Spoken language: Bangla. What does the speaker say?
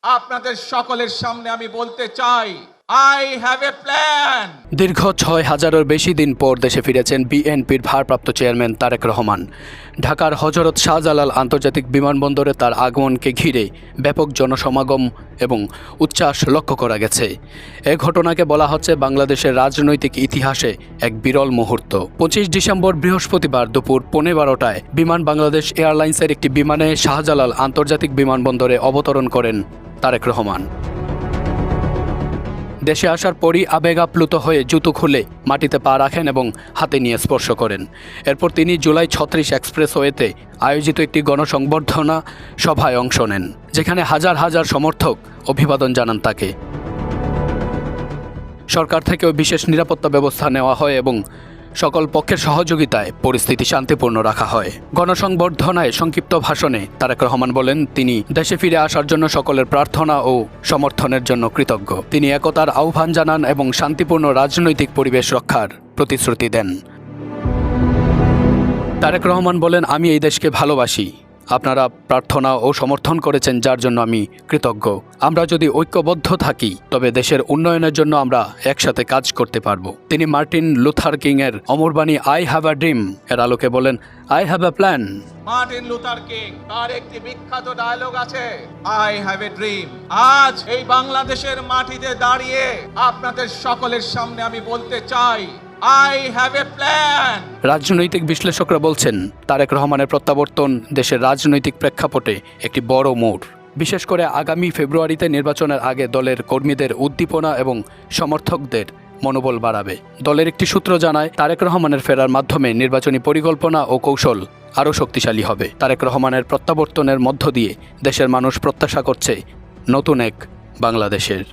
আপনাদের সকলের সামনে আমি বলতে চাই, আই হ্যাভ এ প্ল্যান। দীর্ঘ ৬,০০০-এর বেশি দিন পর দেশে ফিরেছেন বিএনপির ভারপ্রাপ্ত চেয়ারম্যান তারেক রহমান। ঢাকার হযরত শাহজালাল আন্তর্জাতিক বিমানবন্দরে তার আগমনকে ঘিরে ব্যাপক জনসমাগম এবং উচ্ছ্বাস লক্ষ্য করা গেছে। এ ঘটনাকে বলা হচ্ছে বাংলাদেশের রাজনৈতিক ইতিহাসে এক বিরল মুহূর্ত। ২৫ ডিসেম্বর বৃহস্পতিবার দুপুর ১৫:১২টায় বিমান বাংলাদেশ এয়ারলাইন্সের একটি বিমানে শাহজালাল আন্তর্জাতিক বিমানবন্দরে অবতরণ করেন তারেক রহমান। দেশে আসার পরই আবেগ আপ্লুত হয়ে জুতো খুলে মাটিতে পা রাখেন এবং হাতে নিয়ে স্পর্শ করেন। এরপর তিনি জুলাই ৩৬ এক্সপ্রেসওয়েতে আয়োজিত একটি গণসংবর্ধনা সভায় অংশ নেন, যেখানে হাজার হাজার সমর্থক অভিবাদন জানান তাকে। সরকার থেকেও বিশেষ নিরাপত্তা ব্যবস্থা নেওয়া হয় এবং সকল পক্ষের সহযোগিতায় পরিস্থিতি শান্তিপূর্ণ রাখা হয়। গণসংবর্ধনায় সংক্ষিপ্ত ভাষণে তারেক রহমান বলেন, তিনি দেশে ফিরে আসার জন্য সকলের প্রার্থনা ও সমর্থনের জন্য কৃতজ্ঞ। তিনি একতার আহ্বান জানান এবং শান্তিপূর্ণ রাজনৈতিক পরিবেশ রক্ষার প্রতিশ্রুতি দেন। তারেক রহমান বলেন, আমি এই দেশকে ভালোবাসি। আপনারা প্রার্থনা ও সমর্থন করেছেন, যার জন্য আমি কৃতজ্ঞ। আমরা যদি ঐক্যবদ্ধ থাকি তবে দেশের উন্নয়নের জন্য আমরা একসাথে কাজ করতে পারব। তিনি মার্টিন লুথার কিং এর অমরবাণী আই হ্যাভ আ ড্রিম এর আলোকে বলেন, I have a plan. Martin Luther king তার একটি বিখ্যাত ডায়লগ আছে, আই হ্যাভ এ ড্রিম। আজ এই বাংলাদেশের মাটিতে দাঁড়িয়ে আপনাদের সকলের সামনে আমি বলতে চাই, I have a plan. রাজনৈতিক বিশ্লেষকরা বলছেন, তারেক রহমানের প্রত্যাবর্তন দেশের রাজনৈতিক প্রেক্ষাপটে একটি বড় মোড়। বিশেষ করে আগামী ফেব্রুয়ারিতে নির্বাচনের আগে দলের কর্মীদের উদ্দীপনা এবং সমর্থকদের মনোবল বাড়াবে। দলের একটি সূত্র জানায়, তারেক রহমানের ফেরার মাধ্যমে নির্বাচনী পরিকল্পনা ও কৌশল আরও শক্তিশালী হবে। তারেক রহমানের প্রত্যাবর্তনের মধ্য দিয়ে দেশের মানুষ প্রত্যাশা করছে নতুন এক বাংলাদেশের।